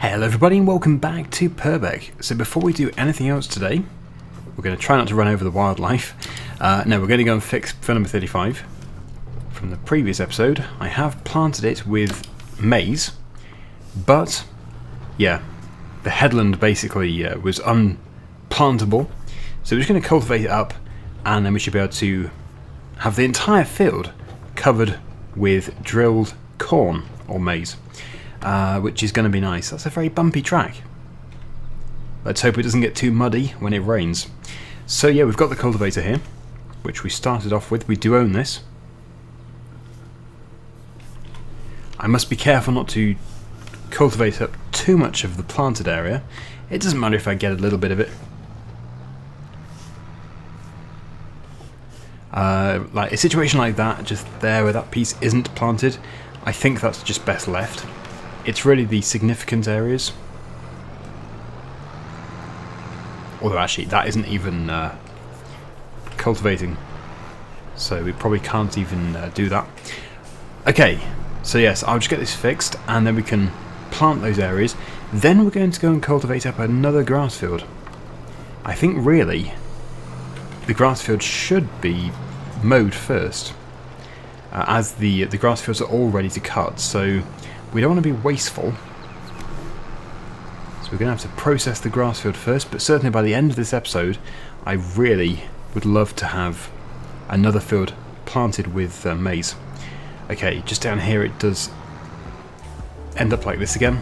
Hello everybody and welcome back to Purbeck. So before we do anything else today, we're going to try not to run over the wildlife. No, we're going to go and fix fill number 35. From the previous episode, I have planted it with maize, but yeah, the headland basically was unplantable. So we're just going to cultivate it up and then we should be able to have the entire field covered with drilled corn or maize. Which is going to be nice. That's a very bumpy track. Let's hope it doesn't get too muddy when it rains. So yeah, we've got the cultivator here, which we started off with. We do own this. I must be careful not to cultivate up too much of the planted area. It doesn't matter if I get a little bit of it. Like a situation like that, just there where that piece isn't planted, I think that's just best left. It's really the significant areas. Although actually that isn't even cultivating. So we probably can't even do that. Okay, so yes, I'll just get this fixed and then we can plant those areas. Then we're going to go and cultivate up another grass field. I think really the grass field should be mowed first. As the grass fields are all ready to cut, so we don't want to be wasteful. So we're going to have to process the grass field first, but certainly by the end of this episode I really would love to have another field planted with maize. Okay, just down here it does end up like this again.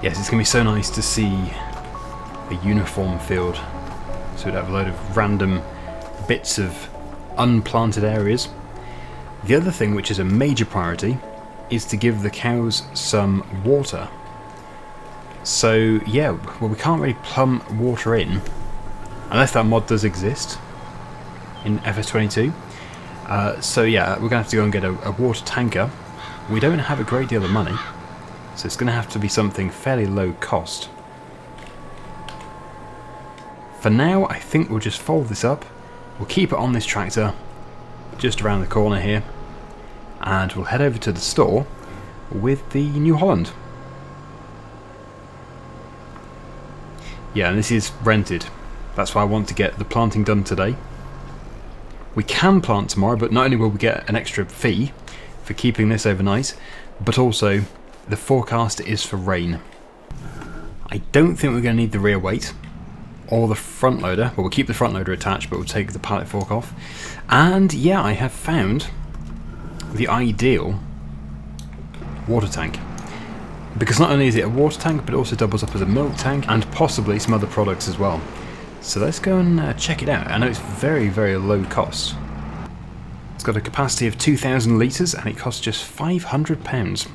Yes, it's going to be so nice to see a uniform field. So we'd have a load of random bits of unplanted areas. The other thing, which is a major priority, is to give the cows some water. So yeah, well we can't really plumb water in, unless that mod does exist in FS22. So yeah, we're going to have to go and get a water tanker. We don't have a great deal of money. So it's going to have to be something fairly low cost. For now, I think we'll just fold this up. We'll keep it on this tractor, just around the corner here. And we'll head over to the store with the New Holland. Yeah, and this is rented. That's why I want to get the planting done today. We can plant tomorrow, but not only will we get an extra fee for keeping this overnight, but also the forecast is for rain. I don't think we're going to need the rear weight or the front loader. Well, we'll keep the front loader attached, but we'll take the pallet fork off. And yeah, I have found the ideal water tank. Because not only is it a water tank, but it also doubles up as a milk tank and possibly some other products as well. So let's go and check it out. I know it's very, very low cost. It's got a capacity of 2,000 litres and it costs just £500.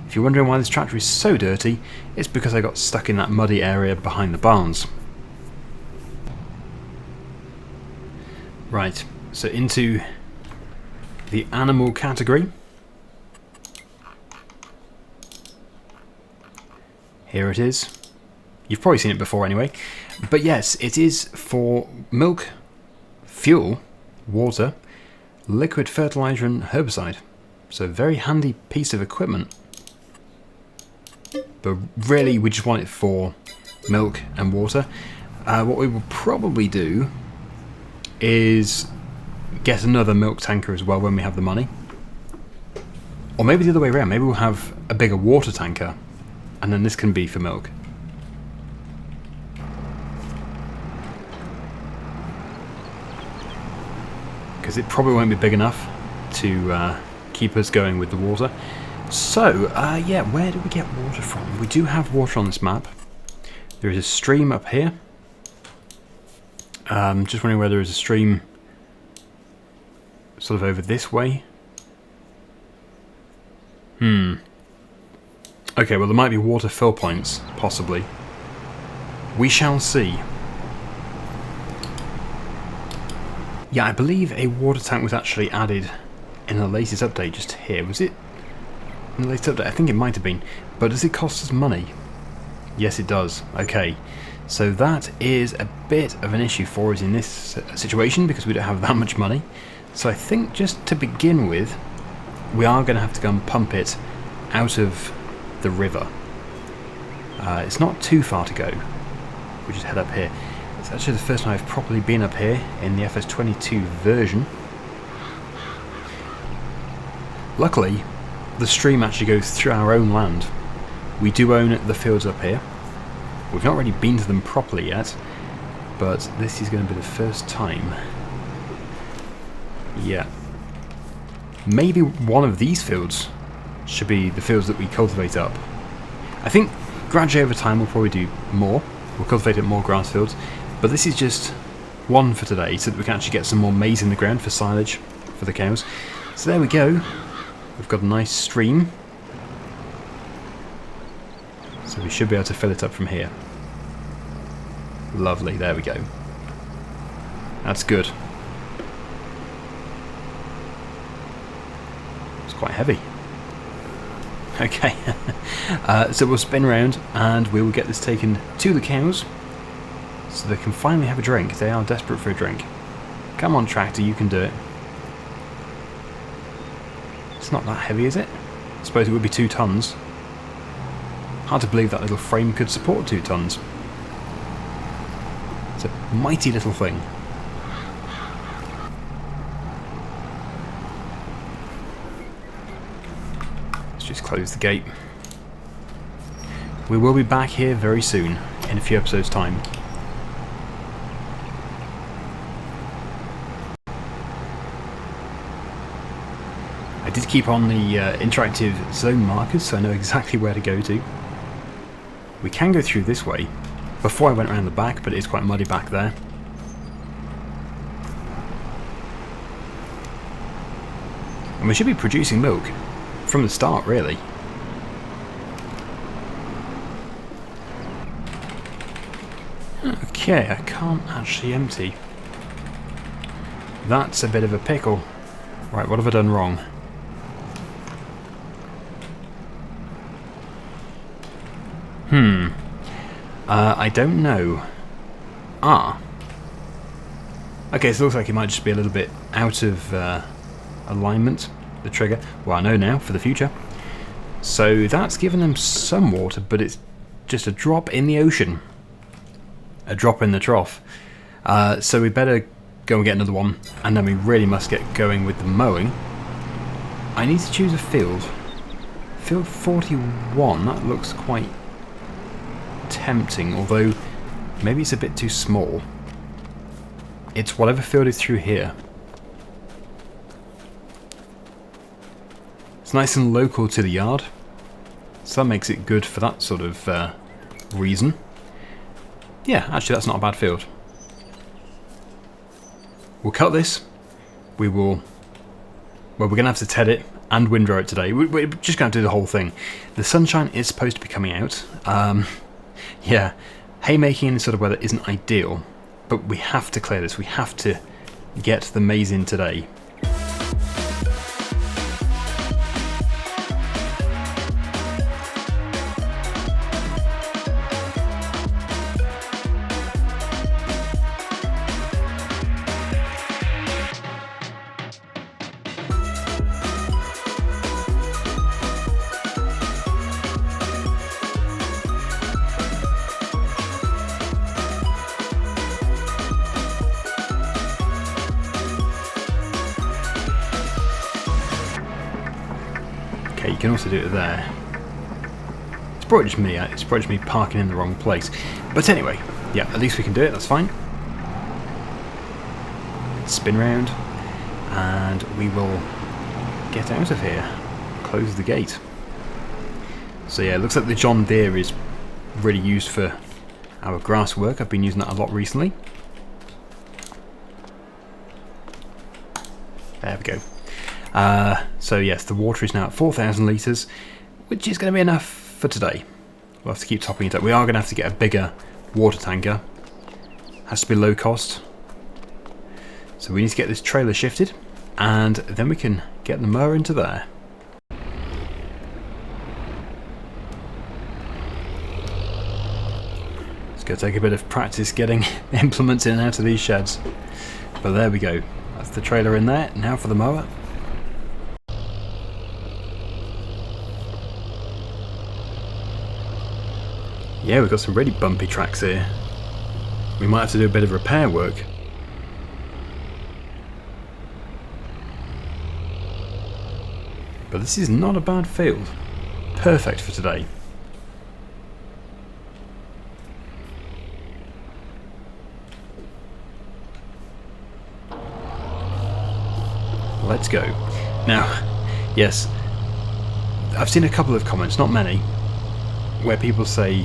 If you're wondering why this tractor is so dirty, it's because I got stuck in that muddy area behind the barns. Right, so into the animal category. Here it is. You've probably seen it before anyway. But yes, it is for milk, fuel, water, liquid fertilizer and herbicide. So a very handy piece of equipment. But really we just want it for milk and water. What we will probably do is get another milk tanker as well when we have the money. Or maybe the other way around, maybe we'll have a bigger water tanker and then this can be for milk. Because it probably won't be big enough to keep us going with the water. So, yeah, where do we get water from? We do have water on this map. There is a stream up here. Just wondering whether there's a stream sort of over this way. Okay, well there might be water fill points, possibly. We shall see. Yeah, I believe a water tank was actually added in the latest update just here. Was it in the latest update? I think it might have been. But does it cost us money? Yes, it does. Okay. So that is a bit of an issue for us in this situation because we don't have that much money. So I think just to begin with, we are going to have to go and pump it out of the river. It's not too far to go. We just head up here. It's actually the first time I've properly been up here in the FS22 version. Luckily, the stream actually goes through our own land. We do own the fields up here. We've not really been to them properly yet, but this is going to be the first time. Yeah. Maybe one of these fields should be the fields that we cultivate up. I think gradually over time we'll probably do more. We'll cultivate up more grass fields, but this is just one for today so that we can actually get some more maize in the ground for silage for the cows. So there we go. We've got a nice stream. So we should be able to fill it up from here. Lovely, there we go. That's good. It's quite heavy. Okay, so we'll spin around and we will get this taken to the cows so they can finally have a drink. They are desperate for a drink. Come on, tractor, you can do it. It's not that heavy, is it? I suppose it would be 2 tons. Hard to believe that little frame could support 2 tons. It's a mighty little thing. Let's just close the gate. We will be back here very soon, in a few episodes' time. I did keep on the interactive zone markers so I know exactly where to go to. We can go through this way. Before I went around the back, but it is quite muddy back there. And we should be producing milk from the start, really. Okay, I can't actually empty. That's a bit of a pickle. Right, what have I done wrong? I don't know. Okay, so it looks like it might just be a little bit out of alignment, the trigger. Well, I know now, for the future. So that's given them some water, but it's just a drop in the ocean. A drop in the trough. So we better go and get another one, and then we really must get going with the mowing. I need to choose a field. Field 41, that looks quite tempting, although maybe it's a bit too small. It's whatever field is through here. It's nice and local to the yard, so that makes it good for that sort of reason. Yeah, actually that's not a bad field. We'll cut this. We will... Well, we're going to have to ted it and windrow it today. We're just going to do the whole thing. The sunshine is supposed to be coming out. Yeah, haymaking in this sort of weather isn't ideal, but we have to clear this. We have to get the maize in today. Okay, you can also do it there. It's probably just me. It's probably just me parking in the wrong place. But anyway, yeah, at least we can do it. That's fine. Spin round, and we will get out of here. Close the gate. So yeah, it looks like the John Deere is really used for our grass work. I've been using that a lot recently. There we go. So yes, the water is now at 4,000 litres, which is going to be enough for today. We'll have to keep topping it up. We are going to have to get a bigger water tanker. Has to be low cost. So we need to get this trailer shifted, and then we can get the mower into there. It's going to take a bit of practice getting implements in and out of these sheds. But there we go. That's the trailer in there. Now for the mower. Yeah, we've got some really bumpy tracks here. We might have to do a bit of repair work. But this is not a bad field. Perfect for today. Let's go. Now, yes, I've seen a couple of comments, not many, where people say,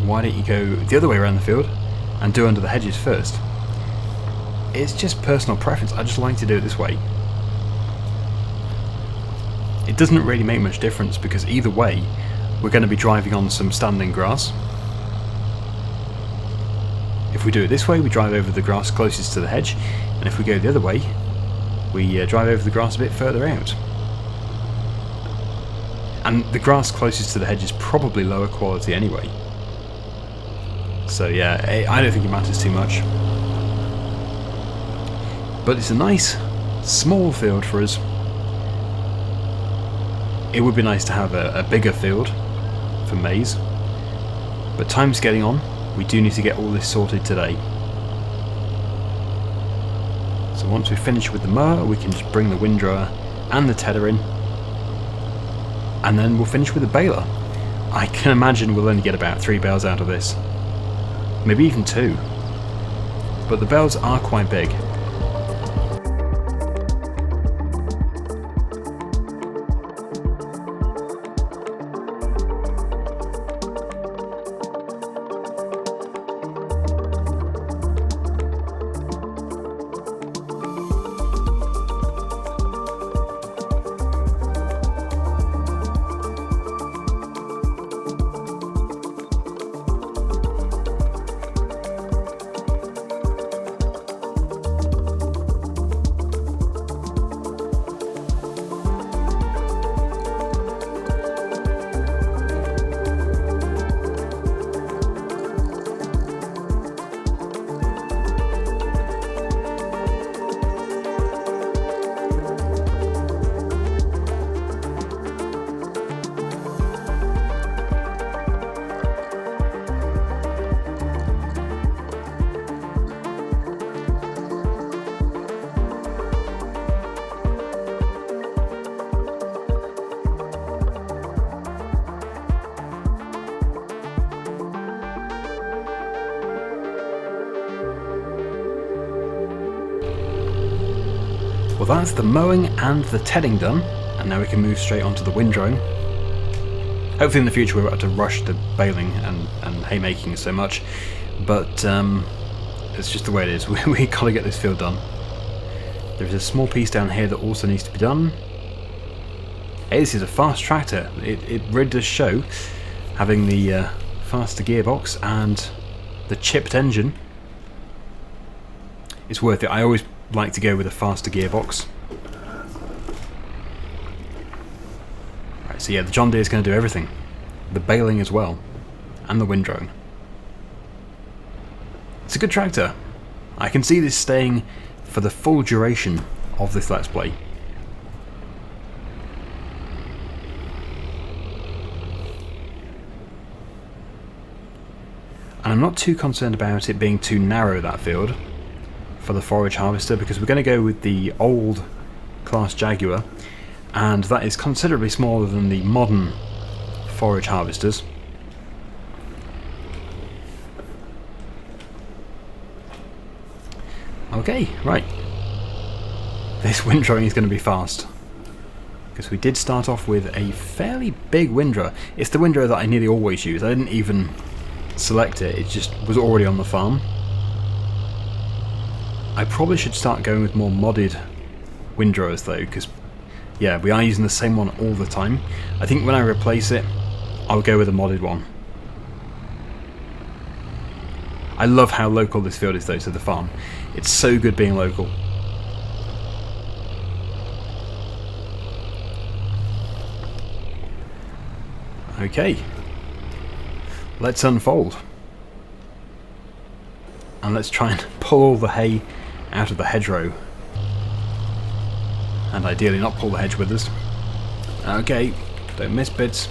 why don't you go the other way around the field and do under the hedges first? It's just personal preference. I just like to do it this way. It doesn't really make much difference because either way we're going to be driving on some standing grass. If we do it this way, we drive over the grass closest to the hedge, and if we go the other way, we drive over the grass a bit further out. And the grass closest to the hedge is probably lower quality anyway. So yeah, I don't think it matters too much. But it's a nice, small field for us. It would be nice to have a bigger field for maize. But time's getting on. We do need to get all this sorted today. So once we finish with the mower, we can just bring the windrower and the tedder in. And then we'll finish with the baler. I can imagine we'll only get about 3 bales out of this. Maybe even 2. But the bales are quite big. Well, that's the mowing and the tedding done, and now we can move straight onto the windrowing. Hopefully in the future we won't have to rush the baling and haymaking so much, but it's just the way it is. We gotta get this field done. There's a small piece down here that also needs to be done. Hey, this is a fast tractor. It really does show, having the faster gearbox and the chipped engine. It's worth it. I always like to go with a faster gearbox. Right, so yeah, the John Deere is going to do everything. The baling as well, and the windrowing. It's a good tractor. I can see this staying for the full duration of this Let's Play. And I'm not too concerned about it being too narrow, that field, for the forage harvester, because we're going to go with the old class Jaguar, and that is considerably smaller than the modern forage harvesters. Okay, right. This windrowing is going to be fast, because we did start off with a fairly big windrower. It's the windrower that I nearly always use. I didn't even select it, it just was already on the farm. I probably should start going with more modded windrowers though, because yeah, we are using the same one all the time. I think when I replace it, I'll go with a modded one. I love how local this field is though to the farm. It's so good being local. Okay, let's unfold. And let's try and pull all the hay out of the hedgerow. And ideally not pull the hedge with us. Okay, don't miss bits.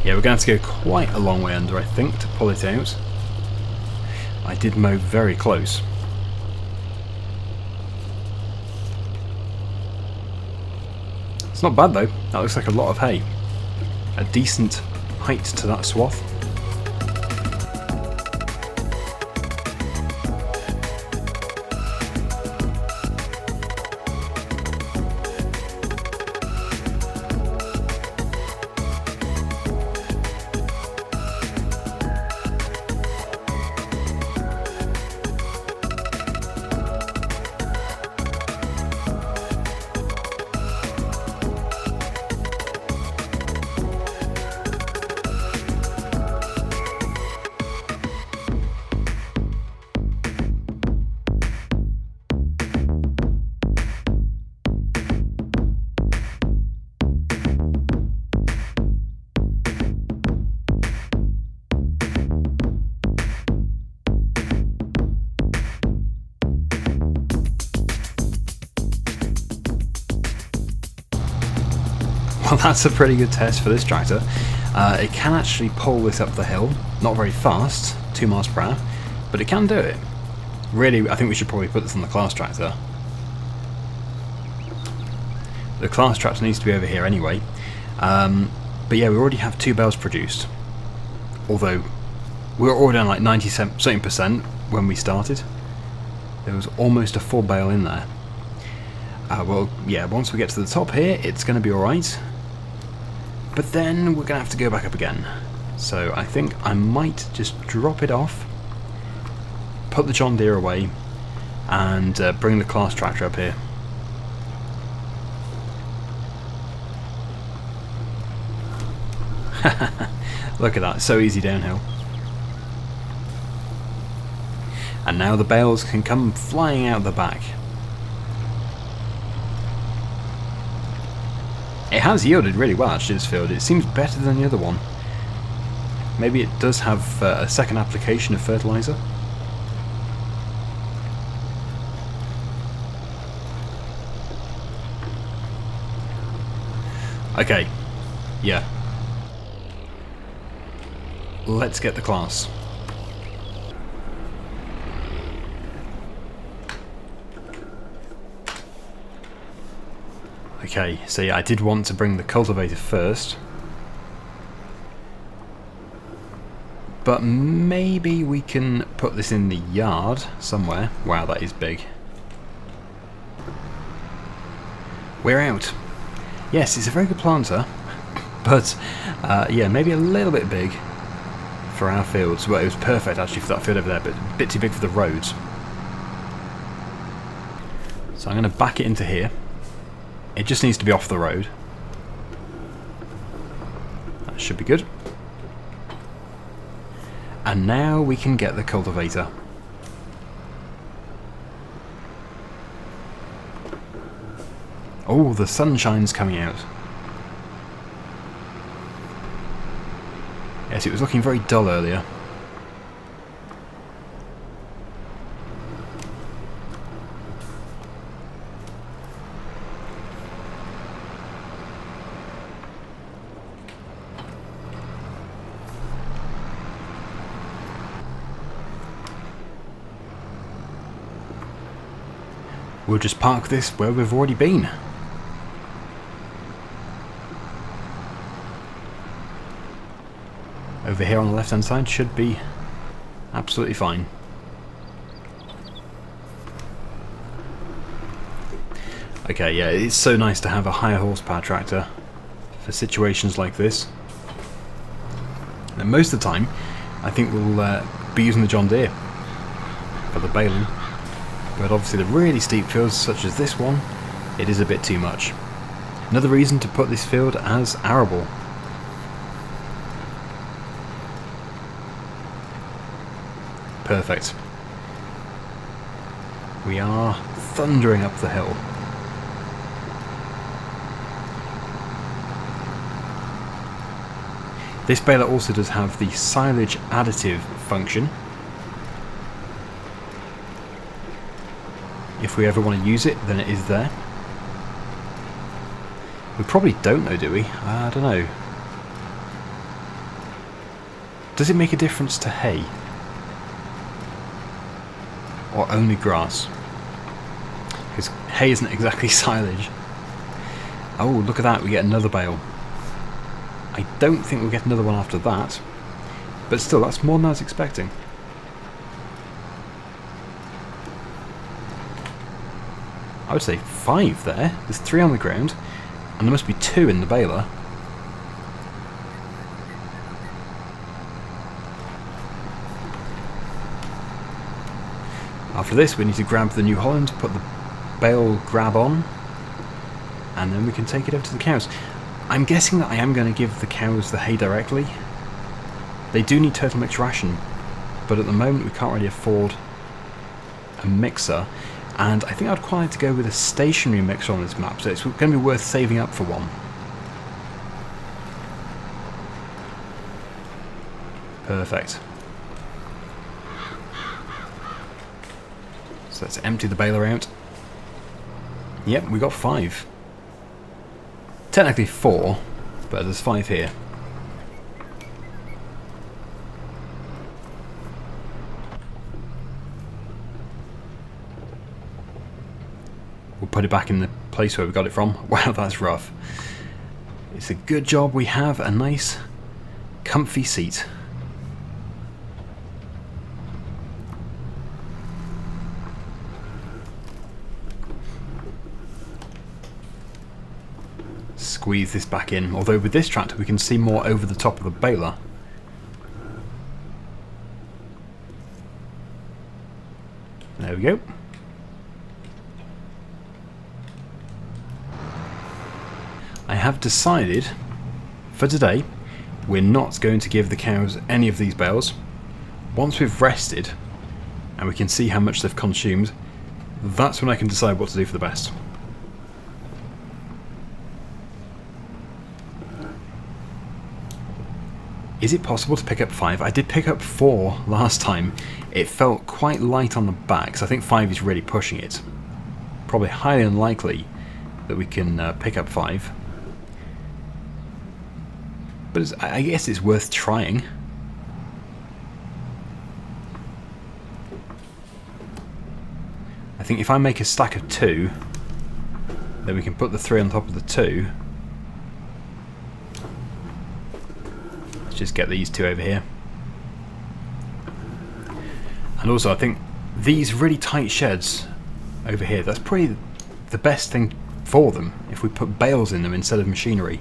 Yeah, we're going to have to go quite a long way under, I think, to pull it out. I did mow very close. It's not bad though, that looks like a lot of hay. A decent height to that swath. Well, that's a pretty good test for this tractor. It can actually pull this up the hill, not very fast, 2 miles per hour, but it can do it. Really, I think we should probably put this on the class tractor. The class tractor needs to be over here anyway. But yeah, we already have 2 bales produced. Although, we were already on like 90% when we started. There was almost a full bale in there. Well, yeah, once we get to the top here, it's going to be alright. But then we're going to have to go back up again. So I think I might just drop it off, put the John Deere away, and bring the class tractor up here. Look at that, so easy downhill. And now the bales can come flying out the back. It has yielded really well actually, this field. It seems better than the other one. Maybe it does have a second application of fertiliser. Okay, yeah. Let's get the class. Okay, so yeah, I did want to bring the cultivator first. But maybe we can put this in the yard somewhere. Wow, that is big. We're out. Yes, it's a very good planter, but yeah, maybe a little bit big for our fields. Well, it was perfect actually for that field over there, but a bit too big for the roads. So I'm going to back it into here. It just needs to be off the road. That should be good. And now we can get the cultivator. Oh, the sunshine's coming out. Yes, it was looking very dull earlier. We'll just park this where we've already been. Over here on the left hand side should be absolutely fine. Okay, yeah, it's so nice to have a higher horsepower tractor for situations like this. And most of the time, I think we'll be using the John Deere for the baling. But obviously the really steep fields such as this one, it is a bit too much. Another reason to put this field as arable. Perfect. We are thundering up the hill. This baler also does have the silage additive function. If we ever want to use it, then it is there. We probably don't know, do we? I don't know. Does it make a difference to hay? Or only grass? Because hay isn't exactly silage. Oh, look at that, we get another bale. I don't think we'll get another one after that. But still, that's more than I was expecting. I would say 5 there. There's 3 on the ground. And there must be 2 in the baler. After this, we need to grab the New Holland, put the bale grab on, and then we can take it over to the cows. I'm guessing that I am going to give the cows the hay directly. They do need total mixed ration, but at the moment we can't really afford a mixer. And I think I'd quite like to go with a stationary mixer on this map, so it's going to be worth saving up for one. Perfect. So let's empty the baler out. Yep, we got 5. Technically 4, but there's 5 here. We'll put it back in the place where we got it from. Wow, that's rough. It's a good job we have a nice, comfy seat. Squeeze this back in, although with this tractor we can see more over the top of the baler. There we go. I have decided, for today, we're not going to give the cows any of these bales. Once we've rested, and we can see how much they've consumed, that's when I can decide what to do for the best. Is it possible to pick up 5? I did pick up 4 last time. It felt quite light on the back, so I think 5 is really pushing it. Probably highly unlikely that we can pick up 5. But I guess it's worth trying. I think if I make a stack of 2, then we can put the 3 on top of the 2. Let's just get these 2 over here. And also I think these really tight sheds over here, that's probably the best thing for them, if we put bales in them instead of machinery.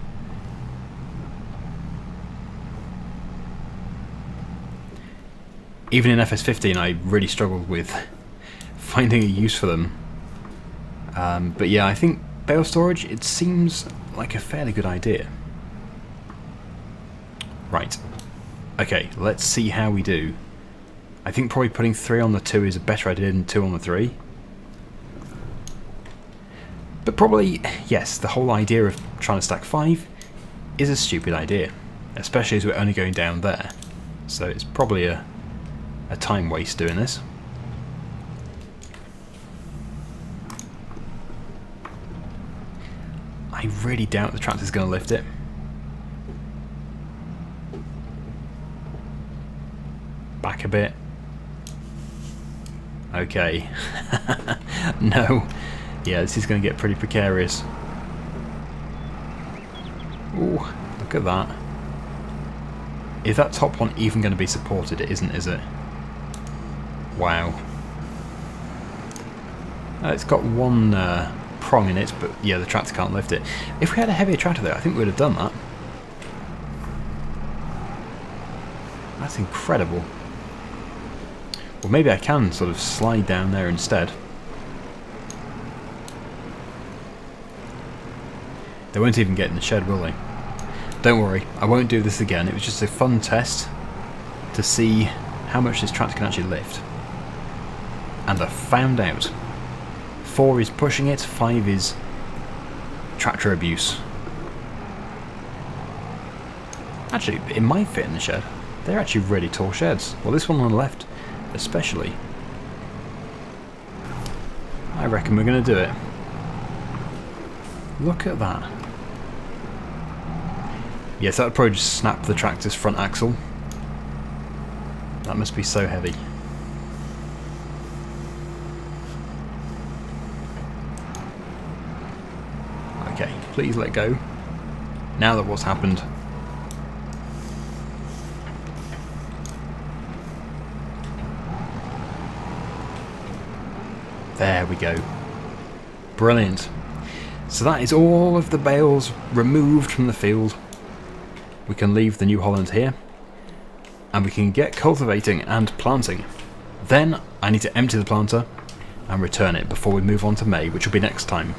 Even in FS15 I really struggled with finding a use for them. But yeah, I think bale storage, it seems like a fairly good idea. Right. Okay, let's see how we do. I think probably putting 3 on the 2 is a better idea than 2 on the 3. But probably, yes, the whole idea of trying to stack 5 is a stupid idea. Especially as we're only going down there. So it's probably a time waste doing this. I really doubt the tractor's going to lift it. Back a bit. Okay. No. Yeah, this is going to get pretty precarious. Ooh, look at that. Is that top one even going to be supported? It isn't, is it? Wow. It's got one prong in it, but yeah, the tractor can't lift it. If we had a heavier tractor though, I think we would have done that. That's incredible. Well, maybe I can sort of slide down there instead. They won't even get in the shed, will they? Don't worry, I won't do this again. It was just a fun test to see how much this tractor can actually lift. And I found out. 4 is pushing it, 5 is tractor abuse. Actually, it might fit in the shed. They're actually really tall sheds. Well, this one on the left especially. I reckon we're going to do it. Look at that. Yes, that would probably just snap the tractor's front axle. That must be so heavy. Okay, please let go. Now that what's happened. There we go. Brilliant. So that is all of the bales removed from the field. We can leave the New Holland here. And we can get cultivating and planting. Then I need to empty the planter and return it before we move on to May, which will be next time.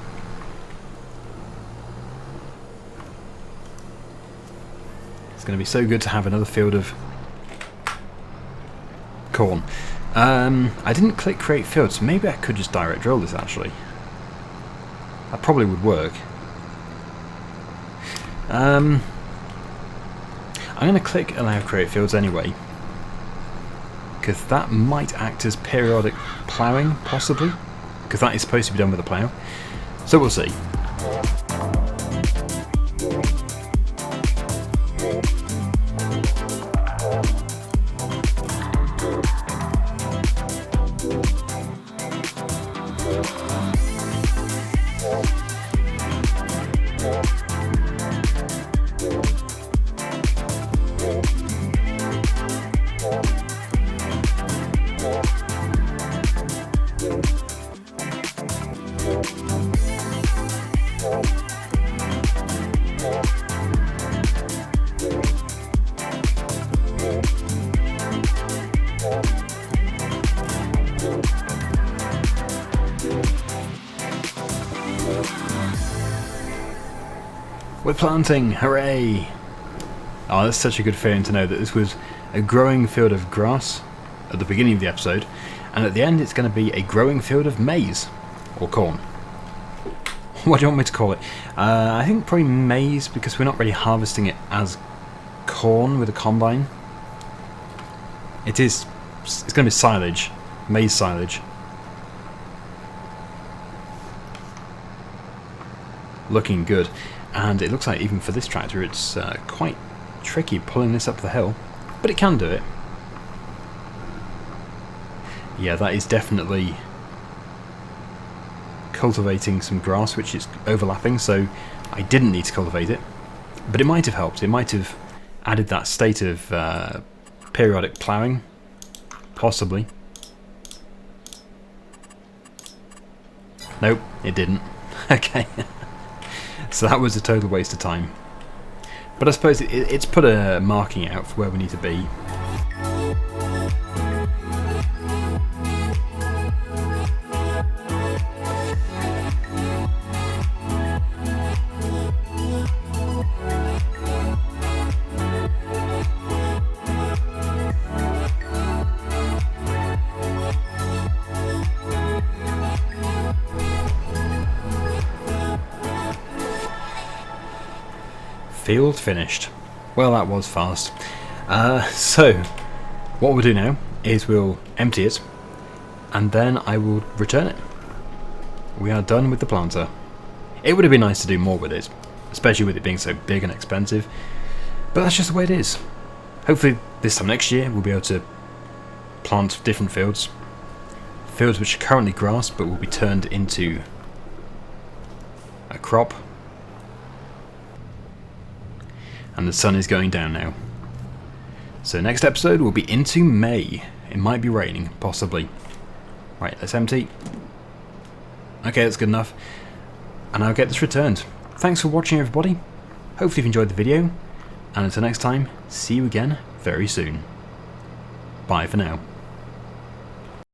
It's going to be so good to have another field of corn. I didn't click create field, so maybe I could just direct drill this actually. That probably would work. I'm going to click allow create fields anyway, because that might act as periodic ploughing, possibly, because that is supposed to be done with a plough. So we'll see. We're planting! Hooray! Oh, that's such a good feeling to know that this was a growing field of grass at the beginning of the episode, and at the end it's going to be a growing field of maize, or corn. What do you want me to call it? I think probably maize, because we're not really harvesting it as corn with a combine. It's going to be silage, maize silage. Looking good. And it looks like even for this tractor it's quite tricky pulling this up the hill, but it can do it. Yeah, that is definitely cultivating some grass which is overlapping, so I didn't need to cultivate it, but it might have helped. It might have added that state of periodic ploughing, possibly. Nope, it didn't. Okay. So that was a total waste of time. But I suppose it's put a marking out for where we need to be. Field finished. Well, that was fast. So, what we'll do now is we'll empty it, and then I will return it. We are done with the planter. It would have been nice to do more with it, especially with it being so big and expensive, but that's just the way it is. Hopefully this time next year we'll be able to plant different fields. Fields which are currently grass but will be turned into a crop. And the sun is going down now. So next episode will be into May. It might be raining, possibly. Right, let's empty. Okay, that's good enough. And I'll get this returned. Thanks for watching, everybody. Hopefully you've enjoyed the video. And until next time, see you again very soon. Bye for now.